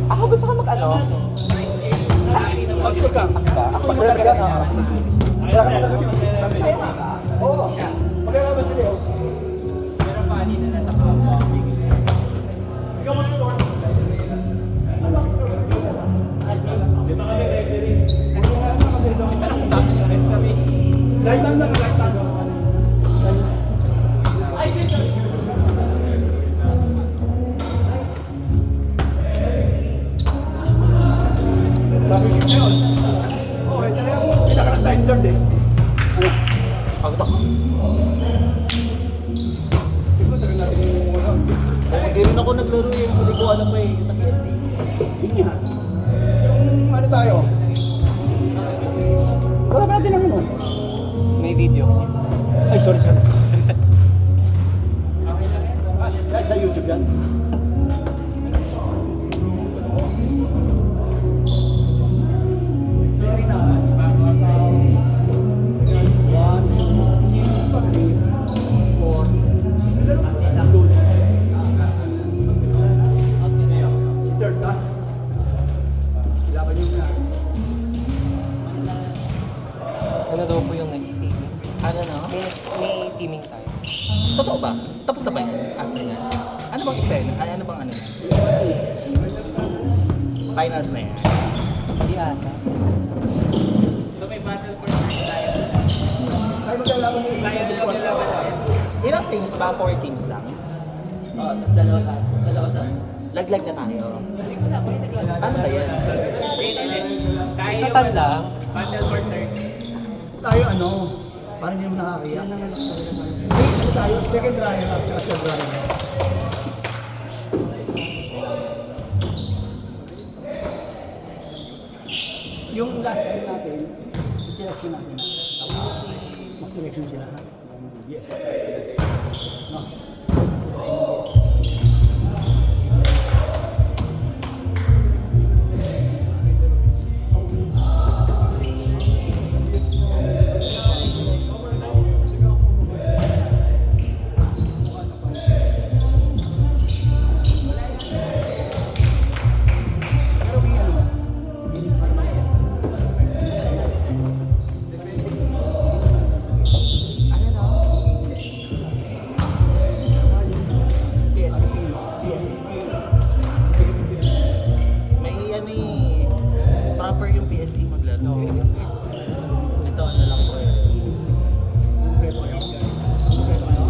Ako gusto ko mag-ano? Mag-score ka. Ako yung mag-ano. Wala ka magagawa. Sabi niya. Oo. Magagawa ba sila? Pero funny na nasa kapwa. Ikaw mag-score. Right hand lang, right hand. Sabi siya yun. Oo, ito na yung pinaka-time guard eh. Ano? Pagod ako. Ikaw tagal natin yung mga Hindi rin ako naglaro eh. Hindi ko alam pa eh. Sa PSA. yun nga. Yung ano tayo? Wala ba natin naman oh? May video. Ay, sorry. Sa YouTube yan. Sorry naman. Bago ako. 1, 2, 3, 4. Si third ka? Ilaban niyo na. Ano daw po yung next teaming? Ano na? May teaming tayo. Totoo ba? Tapos na ba yan? After nga? Ano bang eksena? Ay, ano bang ano? Finals na yan. Hindi ata. So may battle for time tayo. Tayo maglalaban mo. Tayo dalawa tayo. Ilang teams ba? 4 teams lang? Oo, tapos dalawa tayo. Dalawa tayo. Laglag na tayo. Hindi ko na, pwede naglalaro. Ano ba yan? Tayo yung Katan lang. battle for third. Tayo ano? Parang hindi mo nakakaya. Ano tayo? Second runner up tsaka third runner up. Yung last game natin, selection natin na. Mag-selection sila ha. Yes. No. Pero may ano, Ano na? PSA. PSA. May ano eh. Proper yung PSA maglaro. Ito ano lang po eh. preto kayo. Preto kayo.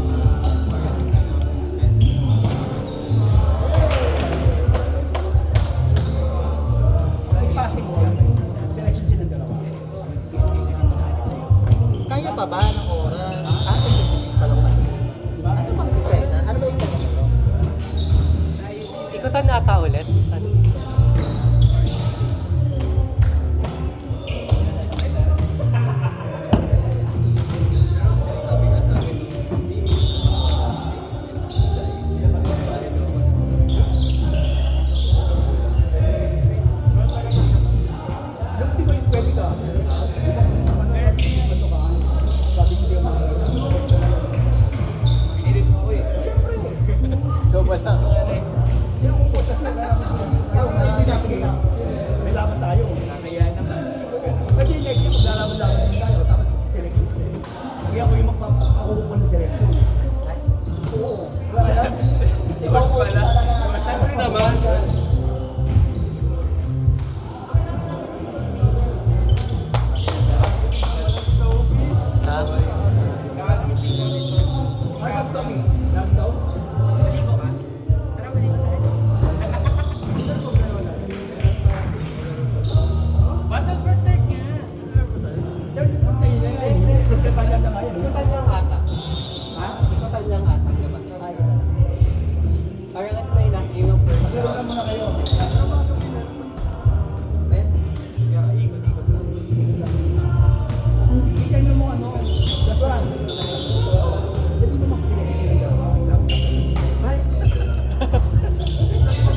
Like possible, selection silang dalawa. Kaya pa ba ng oras? 26 pa lang tayo. Ano bang eksena? Ano ba yung eksena nito? Ikutan na ata ulit. Yung di ba yung pwede ka? Di ba kung ano ka? Sabi hindi ako makakaya. Pinilit mo ako eh. Siyempre. Ikaw ba lang? Kaya kung coach ka na, may laban tayo. Nakakaya naman. Pwede yung next year, maglalaban-laban din tayo, tapos magsiselection ulit. Kaya ako yung magpapakukuha ng selection. Oo. Wala kaya? Ikaw coach Wala. talaga. Siyempre naman. Ha? Ay, sabi kami, lang daw. Maligo ka? Tara, maligo tayo. Battle for third nga. Third yung tayo na yun. Pagkapalan na nga yun. Ikutan lang ata. Ha? Ikutan lang ata. Diba? Ay, Parang ito na yung last game ng first. Pasero na muna kayo. Eh? Yeah, ikot-ikot lang. Ikan nyo mo ano, Joshua. Sabi mo mag-selection ng dalawa. Ay,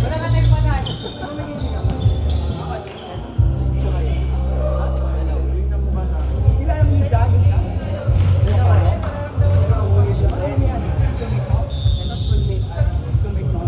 Wala ka tayong panalo. Ano magiging ako? sila yung isa, yung isa. Ano yan? Schoolmate mo? Ito schoolmate. Schoolmate mo?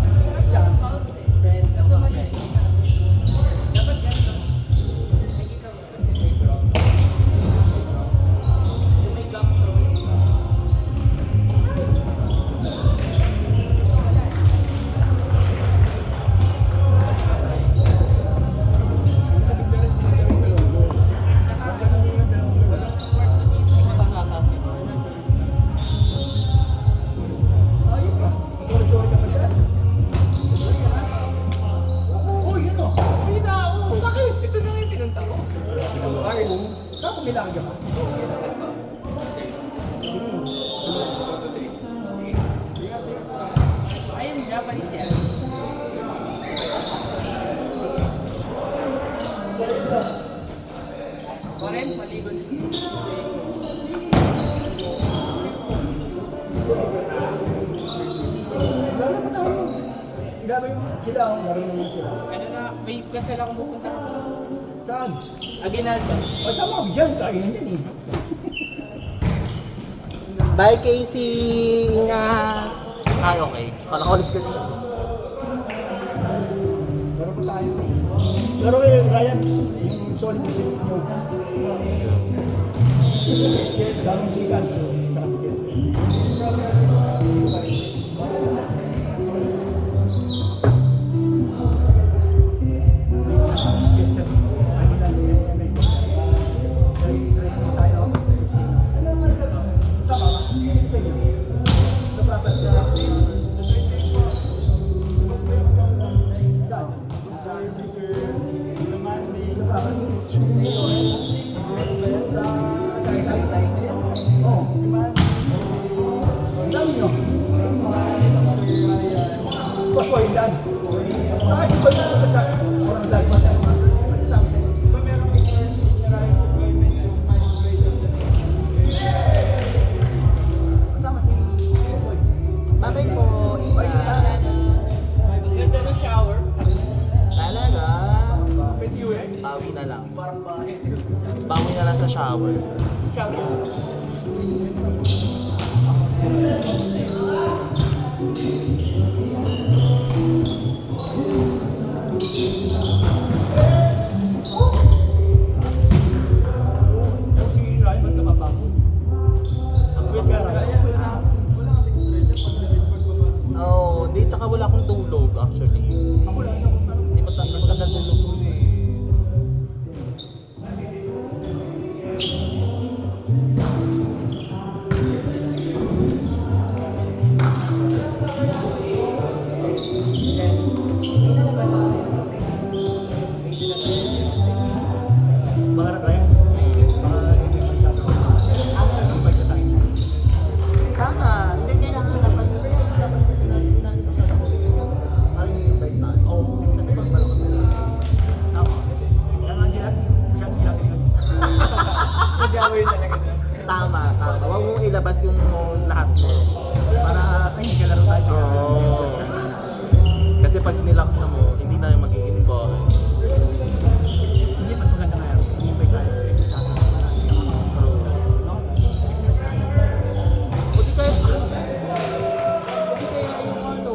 Japanese yan. Koren, maliban. Lalo pa tayo. Grabe yung sila, laro naman sila. Ano na, may kasal akong pupunta. Saan? Aguinaldo. O saan mga bigyan? Kainan yan eh. Bye, Casey! Ingat! Ay, okay. Kala ko alis ka din. Laro pa tayo. Laro kayo, Ryan. Yung solid six nyo. Sa aming si Ganso, saka si Kester. Kester, ano lang siya, ano yun. Try mo tayo. Tama ba? Sino sa inyo? Sa Pratal, sa... Saan? Sa Pratal. Sa Tagaytay. Oo. Ang dami nyo. Paswa yun yan. Bakit ba yun sa orang vlog pa tayo? Ano sa akin? Kasama si Boy. Bye po! Ay, Ingat! Ganda ng shower. Talaga? pwede yun eh. Bawi na lang. Parang bahay. Bawi na lang sa shower. Shout out. Kung si Ryan, ba't napapagod? Wait ka, Ryan. Oh, di tsaka wala akong tulog actually. Ako lang akong tanong. Hindi matagal tulog ko eh. Mga Ryan, baka hindi masyado. Ang bait na tayo. Sana, hindi kailangan dapat natin masyado ko. Parang yung bait tayo. Oo. Kasi pag malakas na Tama. Kaya nga masyadong ginagaling. Sabi ako yun talaga siya. tama. Huwag mong ilabas yung lahat mo. Para, ay, hindi ka laro tayo. Oo. Kasi pag nilock siya mo, hindi na yung magiging bahay. Hindi, mas maganda nga yun. Hindi tayo. Pwede sa akin. Para hindi ka makapag-browse tayo. No? Exercise. Buti kaya yung ano.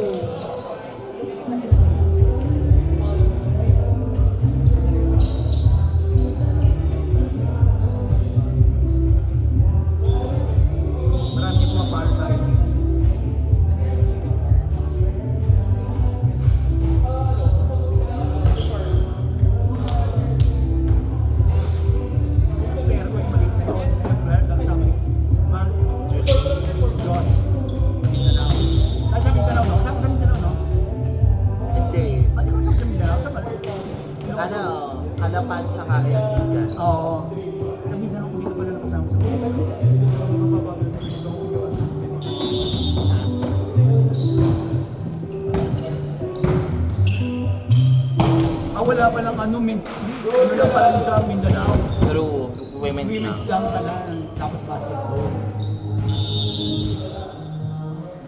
Marami pumapalo sa akin. Pero ko yung maliit na yun. Kaya dahil sa amin. Ma? Josh. Mindanao. Ay, sa Mindanao, no? Sa Mindanao, no? Hindi. Pati ko sa Mindanao. Sa Bal- Ano, Kalapan tsaka Ayantigan. Oo. Sa Mindanao, kung dito pala nakasama sa wala pa lang ano, ano lang pala sa Mindanao. Pero women's Women's na. lang pala, tapos basketball.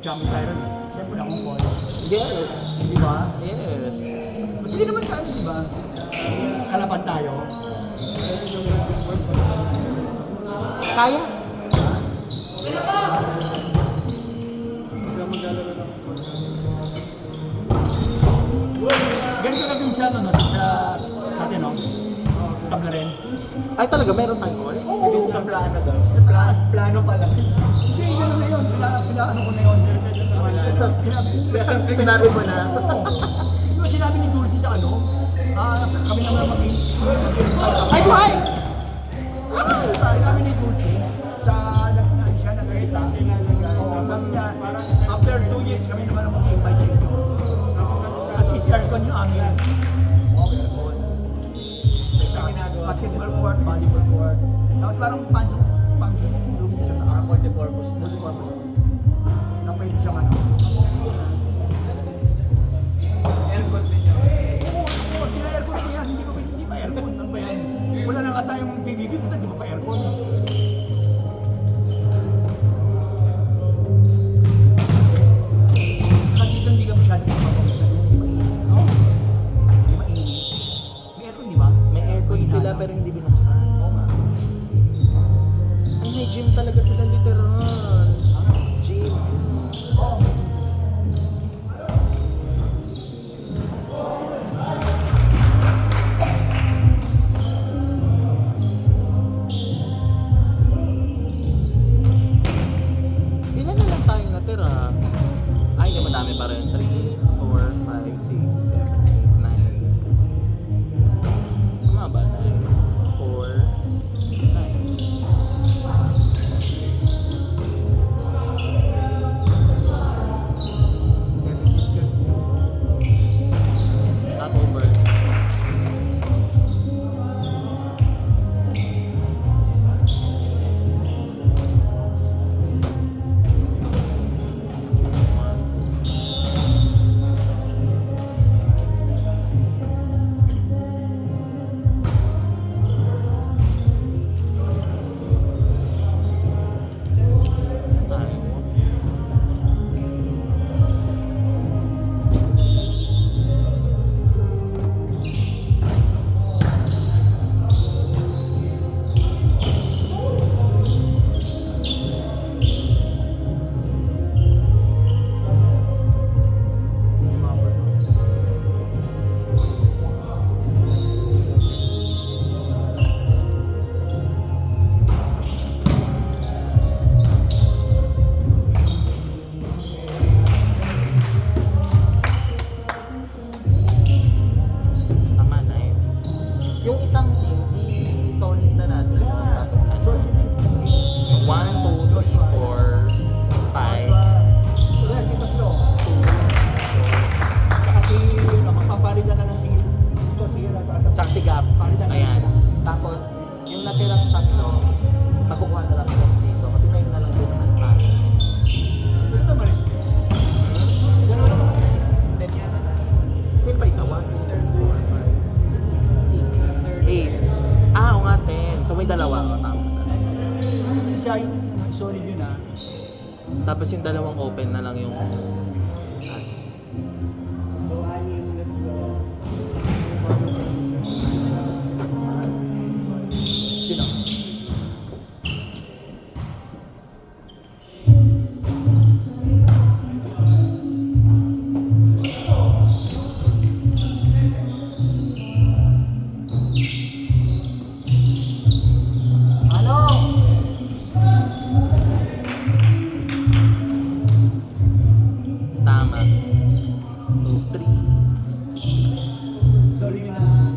Jump Tyron. Siyempre akong coach. Yes. Di ba? Yes. Ba't hindi naman sa ano, di ba? Kalaban tayo. Kaya. Ganito na din siya, no? Sa atin, no? Tabla rin. Ay talaga, meron tayong call? Oo. Sa plano daw. Class. Plano pala. Hindi, gano'n na yun. Pinaano ko na yun. Sinabi mo na. Oo. Di ba sinabi ni Dulce sa ano? Kami naman maging... Ay, buhay! Sabi ni Dulce, sa nagsinaan siya, nagsalita. Oo, sabi niya, after 2 years kami naman ang mag-invite sa inyo. At least aircon yung amin. Oo, aircon. Basketball court, volleyball court. Tapos parang function room siya sa Multi-purpose. multipurpose. Na pwede siyang ano. 6, 7, 8, 9. Tama ba? 9, 4, 9. Not over. Tama na yun. Yung isang team, i-solid na natin. Tapos ano? So, yun yung 1, 2, 3, 4, 5. Red, yung tatlo. Kasi, magpapalitan na lang sige. Ito, sige na. Tsaka si Gap. Palitan na lang Ayan. sila. Tapos, yung natirang tatlo, magkukuha na lang yung dito. Kasi kayo na lang din naman tayo. Pwede ba malis? Ganun naman malis. Sino pa isa? 1, 2, 3, 4, 5, 6, 8. Ah, o nga, 10. So may dalawa. O, tama. Isa yung solid yun ah. Tapos yung dalawang open na lang yung... Sino? Tama. 2, 3. Solid yun ah.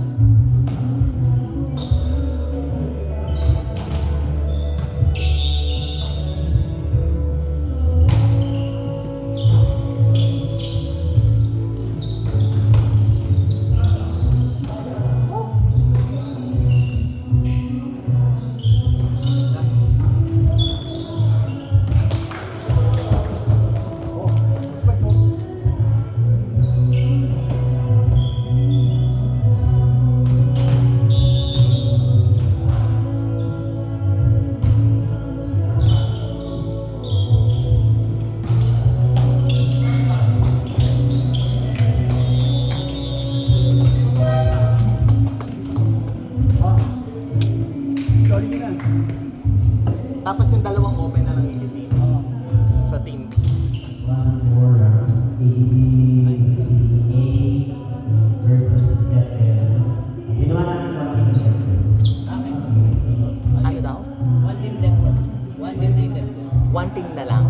Respect mo. Ah. Solid yun ah. Tapos yung dalawang open na lang i-delete Ah. sa team B. Ano daw? One team left. One team na left. One team na lang.